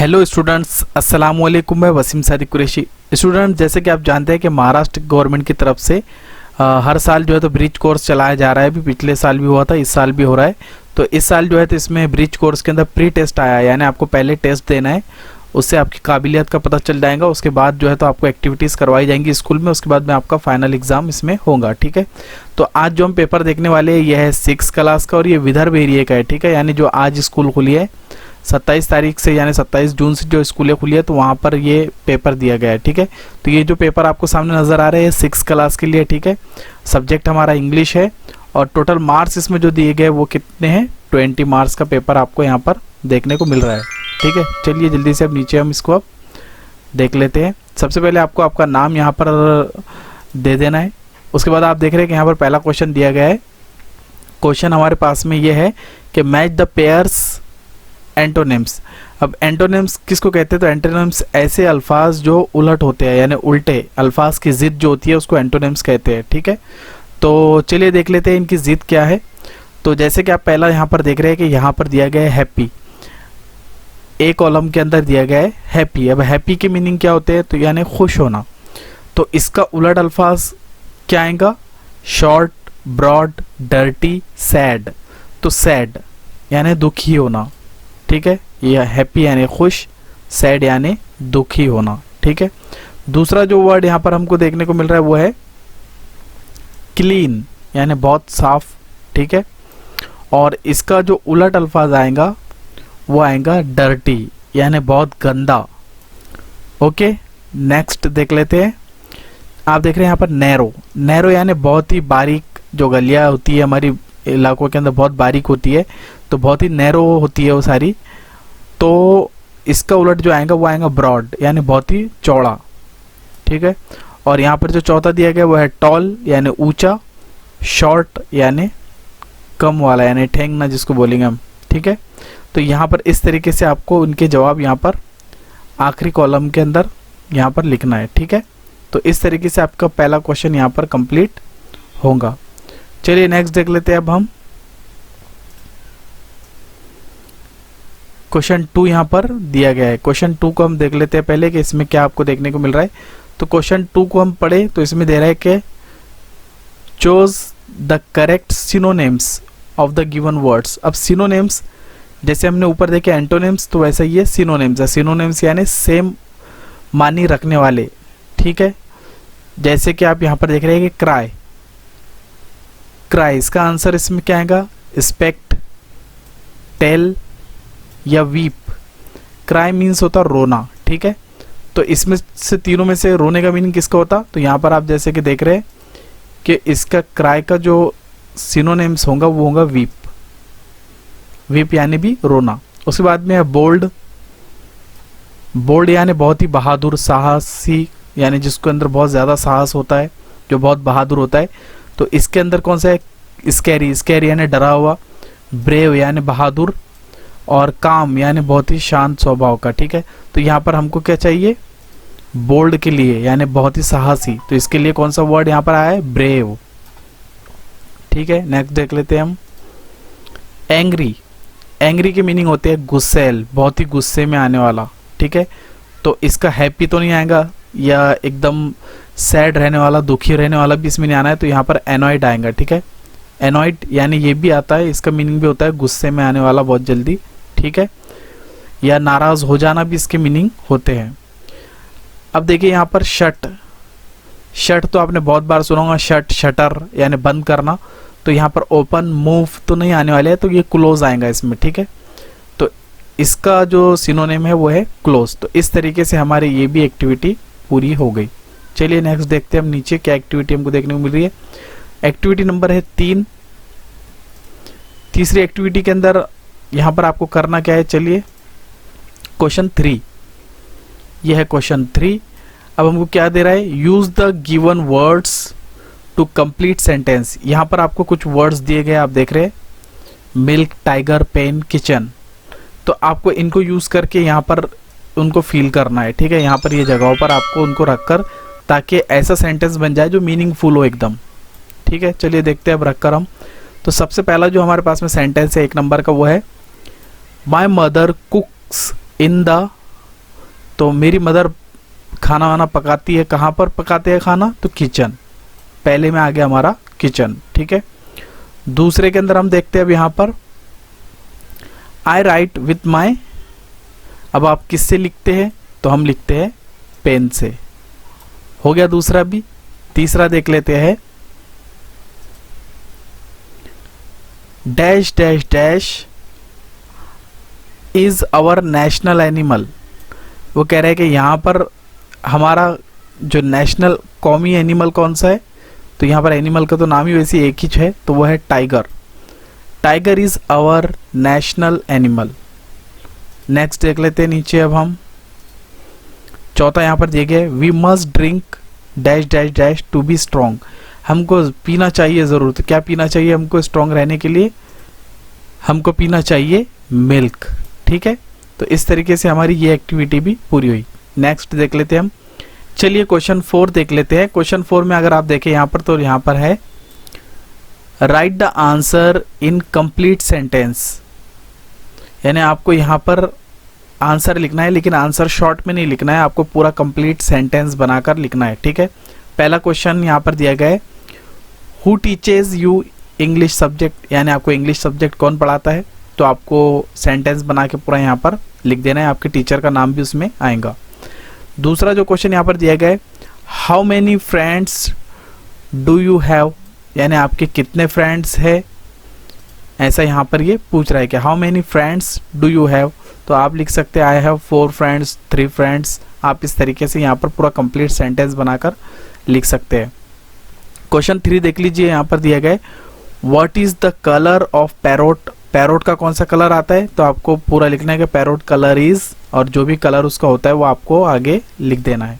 Hello students, अस्सलाम वालेकुम। मैं वसीम सादिक कुरैशी। स्टूडेंट, जैसे कि आप जानते हैं कि महाराष्ट्र गवर्नमेंट की तरफ से हर साल जो है तो ब्रिज कोर्स चलाया जा रहा है। अभी पिछले साल भी हुआ था, इस साल भी हो रहा है। तो इस साल जो है तो इसमें ब्रिज कोर्स के अंदर प्री टेस्ट आया है, यानी आपको पहले टेस्ट देना है, उससे आपकी काबिलियत का पता चल जाएगा। उसके बाद जो है तो आपको एक्टिविटीज़ करवाई जाएंगी स्कूल में, उसके बाद में आपका फाइनल एग्जाम इसमें होगा। ठीक है, तो आज जो हम पेपर देखने वाले हैं ये है 6 क्लास का और ये विदर्भ एरिया का है। ठीक है, यानी जो आज स्कूल खुली है 27 तारीख से, यानी 27 जून से जो स्कूलें खुली है तो वहाँ पर ये पेपर दिया गया है। ठीक है, तो ये जो पेपर आपको सामने नज़र आ रहे हैं 6 क्लास के लिए। ठीक है, सब्जेक्ट हमारा इंग्लिश है और टोटल मार्क्स इसमें जो दिए गए वो कितने हैं, 20 मार्क्स का पेपर आपको यहाँ पर देखने को मिल रहा है। ठीक है, चलिए जल्दी से अब नीचे हम इसको अब देख लेते हैं। सबसे पहले आपको आपका नाम यहाँ पर दे देना है। उसके बाद आप देख रहे हैं कि यहाँ पर पहला क्वेश्चन दिया गया है। क्वेश्चन हमारे पास में ये है कि मैच द पेयर्स एंटोनिम्स। अब एंटोनिम्स किसको कहते हैं, तो एंटोनिम्स ऐसे अल्फाज जो उलट होते हैं, यानी उल्टे अल्फाज की जिद जो होती है उसको एंटोनिम्स कहते हैं। ठीक है, तो चलिए देख लेते हैं इनकी जिद क्या है। तो जैसे कि आप पहला यहाँ पर देख रहे हैं कि यहाँ पर दिया गया है हैप्पी, एक कॉलम के अंदर दिया गया है हैप्पी। अब हैप्पी की मीनिंग क्या होते हैं, तो यानी खुश होना। तो इसका उलट अल्फाज क्या आएगा, शॉर्ट, ब्रॉड, डर्टी, सैड। तो सैड यानी दुखी होना। ठीक है, यह हैप्पी यानी खुश, सैड यानी दुखी होना। ठीक है, दूसरा जो वर्ड यहाँ पर हमको देखने को मिल रहा है वो है क्लीन, यानी बहुत साफ। ठीक है, और इसका जो उलट अल्फाज आएगा वो आएगा डर्टी, यानी बहुत गंदा। ओके, नेक्स्ट देख लेते हैं। आप देख रहे हैं यहाँ पर नैरो, नैरो यानी बहुत ही बारीक, जो गलियाँ होती है हमारी इलाकों के अंदर बहुत बारीक होती है, तो बहुत ही नैरो होती है वो सारी। तो इसका उलट जो आएगा वो आएगा ब्रॉड, यानी बहुत ही चौड़ा। ठीक है, और यहाँ पर जो चौथा दिया गया वो है टॉल, यानी ऊंचा, शॉर्ट यानी कम वाला, यानी ठेंगना जिसको बोलेंगे हम। ठीक है, तो यहाँ पर इस तरीके से आपको उनके जवाब यहाँ पर आखिरी कॉलम के अंदर यहाँ पर लिखना है। ठीक है, तो इस तरीके से आपका पहला क्वेश्चन यहाँ पर कंप्लीट होगा। चलिए नेक्स्ट देख लेते हैं अब हम। क्वेश्चन 2 यहाँ पर दिया गया है। क्वेश्चन 2 को हम देख लेते हैं पहले कि इसमें क्या आपको देखने को मिल रहा है। तो क्वेश्चन 2 को हम पढ़े तो इसमें दे रहा है कि chose the correct synonyms of the given words. अब सिनोनिम्स जैसे हमने ऊपर देखे एंटोनिम्स, तो वैसा ये सिनोनिम्स है। सिनोनिम्स यानी सेम मानी रखने वाले। ठीक है, जैसे कि आप यहाँ पर देख रहे हैं कि क्राई, क्राई इसका आंसर इसमें क्या आएगा, स्पेक्ट, टेल या वीप। क्राई मीन्स होता रोना। ठीक है, तो इसमें से तीनों में से रोने का मीनिंग किसका होता, तो यहाँ पर आप जैसे कि देख रहे हैं कि इसका क्राई का जो सिनोनिम्स होगा वो होगा वीप, वीप यानी भी रोना। उसके बाद में है बोल्ड, बोल्ड यानी बहुत ही बहादुर, साहसी, यानी जिसके अंदर बहुत ज़्यादा साहस होता है, जो बहुत बहादुर होता है। तो इसके अंदर कौन सा है, स्कैरी, स्कैरी यानी डरा हुआ, ब्रेव यानी बहादुर, और काम यानी बहुत ही शांत स्वभाव का। ठीक है, तो यहाँ पर हमको क्या चाहिए, बोल्ड के लिए यानी बहुत ही साहसी, तो इसके लिए कौन सा वर्ड यहाँ पर आया है, ब्रेव। ठीक है, नेक्स्ट देख लेते हैं हम। एंग्री, एंग्री की मीनिंग होती है गुस्सैल, बहुत ही गुस्से में आने वाला। ठीक है, तो इसका हैप्पी तो नहीं आएगा, या एकदम सैड रहने वाला, दुखी रहने वाला भी इसमें नहीं आना है, तो यहाँ पर एनॉइड आएगा। ठीक है, एनॉइड यानी ये भी आता है, इसका मीनिंग भी होता है गुस्से में आने वाला बहुत जल्दी। ठीक है, या नाराज हो जाना भी इसके मीनिंग होते हैं। अब देखिए यहाँ पर शट, शट तो आपने बहुत बार सुना होगा, शट, शटर यानी बंद करना। तो यहाँ पर ओपन, मूव तो नहीं आने वाले हैं, तो ये क्लोज आएगा इसमें। ठीक है, तो इसका जो सिनोनिम है वो है क्लोज। तो इस तरीके से हमारी ये भी एक्टिविटी पूरी हो गई। चलिए नेक्स्ट देखते हैं हम नीचे क्या एक्टिविटी हमको देखने को मिल रही है। एक्टिविटी नंबर है 3। तीसरी एक्टिविटी के अंदर यहाँ पर आपको करना क्या है, चलिए क्वेश्चन 3, यह है क्वेश्चन 3। अब हमको क्या दे रहा है, use the given words to complete sentence. यहाँ पर आपको कुछ वर्ड्स दिए गए, आप देख रहे हैं, मिल्क, टाइगर, पेन, किचन। तो आपको इनको यूज करके यहाँ पर उनको फील करना है। ठीक है, यहाँ पर ये जगहों पर आपको उनको रखकर, ताकि ऐसा सेंटेंस बन जाए जो मीनिंगफुल हो एकदम। ठीक है, चलिए देखते हैं अब रखकर हम। तो सबसे पहला जो हमारे पास में सेंटेंस है 1 नंबर का वो है, माई मदर कुक्स इन द तो मेरी मदर खाना वाना पकाती है, कहाँ पर पकाते हैं खाना, तो किचन, पहले में आ गया हमारा किचन, ठीक है। दूसरे के अंदर हम देखते हैं अब यहाँ पर आई राइट विथ माई, अब आप किससे लिखते हैं, तो हम लिखते हैं पेन से, हो गया दूसरा भी। तीसरा देख लेते हैं dash dash dash is our national animal, वो कह रहे हैं कि यहाँ पर हमारा जो नेशनल कौमी एनिमल कौन सा है, तो यहाँ पर एनिमल का तो नाम ही वैसे एक ही है, तो वो है tiger. Tiger is our national animal. Next देख लेते हैं नीचे अब हम, चौथा यहाँ पर देखिए we must drink dash dash dash to be strong, हमको पीना चाहिए ज़रूर, तो क्या पीना चाहिए हमको स्ट्रॉन्ग रहने के लिए, हमको पीना चाहिए मिल्क, ठीक है। तो इस तरीके से हमारी ये एक्टिविटी भी पूरी हुई। नेक्स्ट देख लेते हैं हम, चलिए क्वेश्चन 4 देख लेते हैं। क्वेश्चन 4 में अगर आप देखें यहाँ पर, तो यहाँ पर है right the answer in complete sentence, यानी आपको यहाँ पर आंसर लिखना है, लेकिन आंसर शॉर्ट में नहीं लिखना है, आपको पूरा कंप्लीट सेंटेंस बनाकर लिखना है, ठीक है। पहला क्वेश्चन यहाँ पर दिया गया है who teaches you English subject, यानी आपको इंग्लिश सब्जेक्ट कौन पढ़ाता है, तो आपको सेंटेंस बना के पूरा यहाँ पर लिख देना है, आपके टीचर का नाम भी उसमें आएगा। दूसरा जो क्वेश्चन यहाँ पर दिया गया है how many friends do you have, यानी आपके कितने फ्रेंड्स है, ऐसा यहाँ पर ये पूछ रहा है कि how many friends do you have, तो आप लिख सकते हैं आई हैव 4 फ्रेंड्स, 3 फ्रेंड्स, आप इस तरीके से यहाँ पर पूरा कंप्लीट सेंटेंस बनाकर लिख सकते हैं। क्वेश्चन 3 देख लीजिए, यहाँ पर दिया गया है what is the colour of parrot, parrot का कौन सा कलर आता है, तो आपको पूरा लिखना है कि पैरोट कलर इज, और जो भी कलर उसका होता है वो आपको आगे लिख देना है।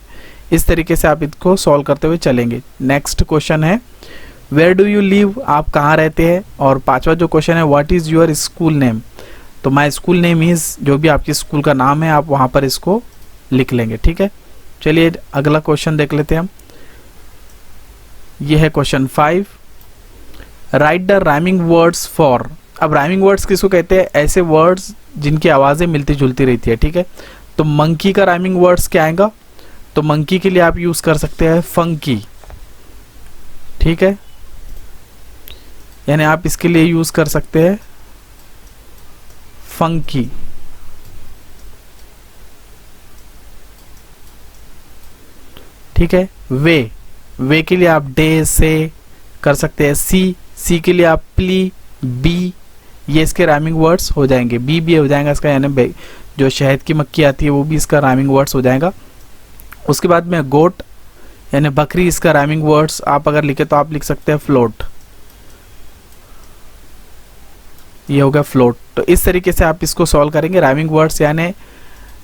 इस तरीके से आप इसको सॉल्व करते हुए चलेंगे। नेक्स्ट क्वेश्चन है वेयर डू यू लिव, आप कहाँ रहते हैं, और पांचवा जो क्वेश्चन है what is your school name, तो माई स्कूल नेम इज, जो भी आपकी स्कूल का नाम है आप वहाँ पर इसको लिख लेंगे, ठीक है। चलिए अगला क्वेश्चन देख लेते हैं हम, ये है question 5 right the rhyming words for, अब राइमिंग वर्ड्स किसको कहते हैं, ऐसे वर्ड्स जिनकी आवाज़ें मिलती जुलती रहती है, ठीक है। तो मंकी का राइमिंग वर्ड्स क्या आएगा, तो मंकी के लिए आप यूज़ कर सकते हैं फंकी, ठीक है, यानी आप इसके लिए यूज़ कर सकते हैं फंकी, ठीक है। वे के लिए आप डे से कर सकते हैं, सी के लिए आप प्ली, बी, ये इसके राइमिंग वर्ड्स हो जाएंगे, बी भी हो जाएगा इसका, यानी जो शहद की मक्खी आती है वो भी इसका राइमिंग वर्ड्स हो जाएगा। उसके बाद में गोट यानी बकरी, इसका राइमिंग वर्ड्स आप अगर लिखे तो आप लिख सकते हैं फ्लोट, ये हो गया फ्लोट। तो इस तरीके से आप इसको सॉल्व करेंगे। राइमिंग वर्ड्स यानी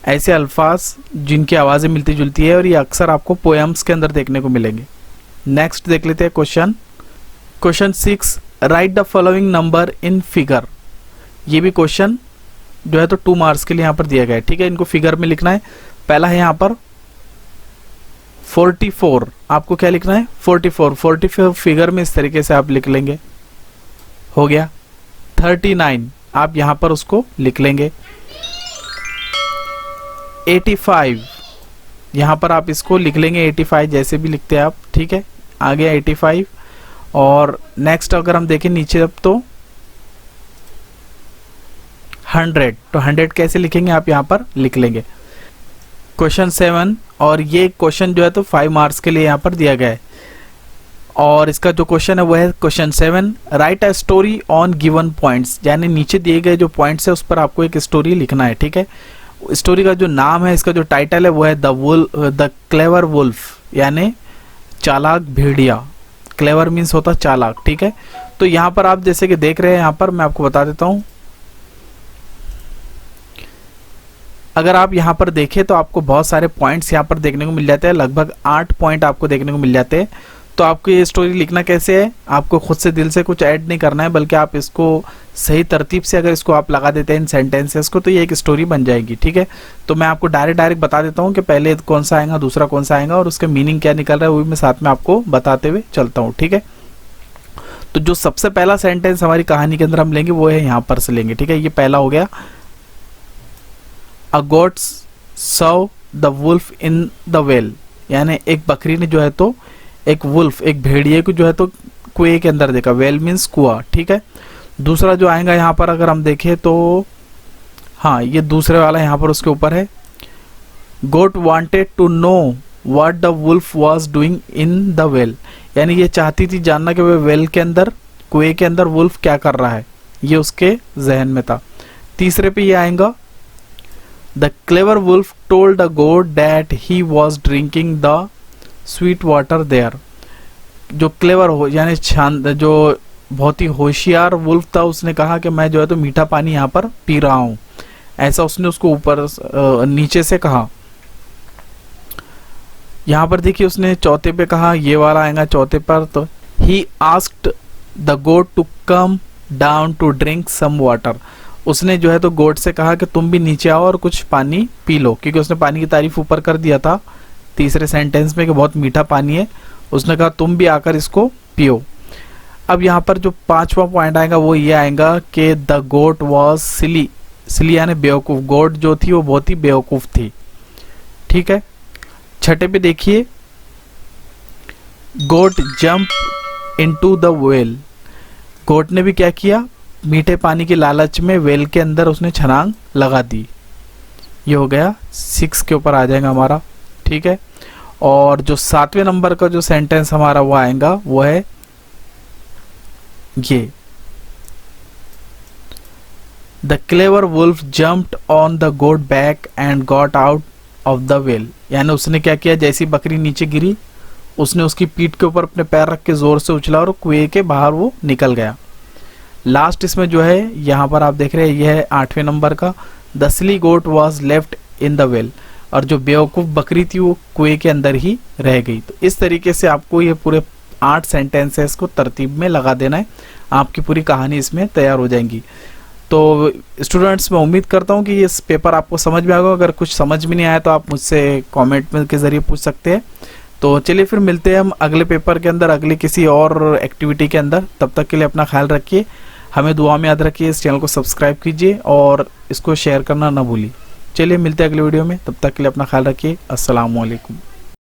ऐसे अल्फाज जिनकी आवाज़ें मिलती जुलती है, और ये अक्सर आपको पोएम्स के अंदर देखने को मिलेंगे। नेक्स्ट देख लेते हैं question 6 right the following number in figure, ये भी क्वेश्चन जो है तो 2 मार्क्स के लिए यहाँ पर दिया गया है, ठीक है। इनको फिगर में लिखना है। पहला है यहाँ पर 44, आपको क्या लिखना है 44 फिगर में इस तरीके से आप लिख लेंगे, हो गया। 39 आप यहाँ पर उसको लिख लेंगे। 85 यहाँ पर आप इसको लिख लेंगे, 85 जैसे भी लिखते हैं आप, ठीक है, आ गया 85। और नेक्स्ट अगर हम देखें नीचे अब तो 100, तो 100 कैसे लिखेंगे आप यहाँ पर लिख लेंगे। क्वेश्चन 7, और ये क्वेश्चन जो है तो 5 मार्क्स के लिए यहाँ पर दिया गया है, और इसका जो क्वेश्चन है वो है question 7 right a story on given points, यानी नीचे दिए गए जो पॉइंट्स है उस पर आपको एक स्टोरी लिखना है, ठीक है। स्टोरी का जो नाम है, इसका जो टाइटल है वो है द क्लेवर वुल्फ, यानी चालाक भेड़िया। क्लेवर मीन्स होता चालाक, ठीक है। तो यहाँ पर आप जैसे कि देख रहे हैं, यहाँ पर मैं आपको बता देता हूँ, अगर आप यहाँ पर देखें तो आपको बहुत सारे पॉइंट्स यहाँ पर देखने को मिल जाते हैं, लगभग 8 पॉइंट आपको देखने को मिल जाते हैं। तो आपको ये स्टोरी लिखना कैसे है, आपको खुद से दिल से कुछ ऐड नहीं करना है, बल्कि आप इसको सही तरतीब से अगर इसको आप लगा देते हैं इन सेंटेंसेस को, तो ये एक स्टोरी बन जाएगी, ठीक है। तो मैं आपको डायरेक्ट बता देता हूँ कि पहले कौन सा आएगा, दूसरा कौन सा आएगा, और उसका मीनिंग क्या निकल रहा है वो भी मैं साथ में आपको बताते हुए चलता हूँ, ठीक है। तो जो सबसे पहला सेंटेंस हमारी कहानी के अंदर हम लेंगे वो है यहाँ पर से लेंगे, ठीक है। ये पहला हो गया, a goat saw the wolf in the well, यानी एक बकरी ने जो है तो एक वुल्फ, एक भेड़िए को जो है तो कुएं के अंदर देखा। वेल मीन्स कुआं, ठीक है। दूसरा जो आएगा यहाँ पर अगर हम देखें तो हाँ, ये दूसरे वाला यहाँ पर उसके ऊपर है, goat wanted to know what the wolf was doing in the well, यानी ये चाहती थी जानना कि वो वेल के अंदर, कुएं के अंदर वुल्फ क्या कर रहा है, ये उसके जहन में था। तीसरे पे ये आएगा, the clever wolf told the goat that he was drinking the sweet water there, जो क्लेवर हो यानी शांत, जो बहुत ही होशियार वुल्फ था, उसने कहा कि मैं जो है तो मीठा पानी यहाँ पर पी रहा हूँ, ऐसा उसने उसको ऊपर नीचे से कहा। यहाँ पर देखिए उसने चौथे पे कहा, ये वाला आएगा चौथे पर, तो he asked the goat to come down to drink some water, उसने जो है तो गोट से कहा कि तुम भी नीचे आओ और कुछ पानी पी लो, क्योंकि उसने पानी की तारीफ ऊपर कर दिया था तीसरे सेंटेंस में कि बहुत मीठा पानी है, उसने कहा तुम भी आकर इसको पियो। अब यहाँ पर जो पांचवा पॉइंट आएगा वो ये आएगा कि द गोट वॉज सिली, सिली यानी बेवकूफ, गोट जो थी वो बहुत ही बेवकूफ थी, ठीक है। छठे पे देखिए, गोट जंप इनटू द वेल, गोट ने भी क्या किया, मीठे पानी के लालच में वेल के अंदर उसने छलांग लगा दी। ये हो गया 6 के ऊपर आ जाएगा हमारा, ठीक है। और जो 7वें नंबर का जो सेंटेंस हमारा वो आएगा वो है ये, the clever wolf jumped on the goat back and got out of the well, यानी उसने क्या किया, जैसी बकरी नीचे गिरी उसने उसकी पीठ के ऊपर अपने पैर रख के जोर से उछला और कुएं के बाहर वो निकल गया। लास्ट इसमें जो है यहाँ पर आप देख रहे हैं, ये है 8वें नंबर का, the silly goat was left in the well, और जो बेवकूफ बकरी थी वो कुएं के अंदर ही रह गई। तो इस तरीके से आपको ये पूरे 8 सेंटेंसेस को तरतीब में लगा देना है, आपकी पूरी कहानी इसमें तैयार हो जाएंगी। तो स्टूडेंट्स, मैं उम्मीद करता हूँ कि ये पेपर आपको समझ में आएगा। अगर कुछ समझ में नहीं आया तो आप मुझसे कमेंट में के ज़रिए पूछ सकते हैं। तो चलिए फिर मिलते हैं हम अगले पेपर के अंदर, अगले किसी और एक्टिविटी के अंदर। तब तक के लिए अपना ख्याल रखिए, हमें दुआ में याद रखिए, इस चैनल को सब्सक्राइब कीजिए और इसको शेयर करना ना भूलिए। चलिए मिलते हैं अगले वीडियो में, तब तक के लिए अपना ख्याल रखिए। अस्सलाम वालेकुम।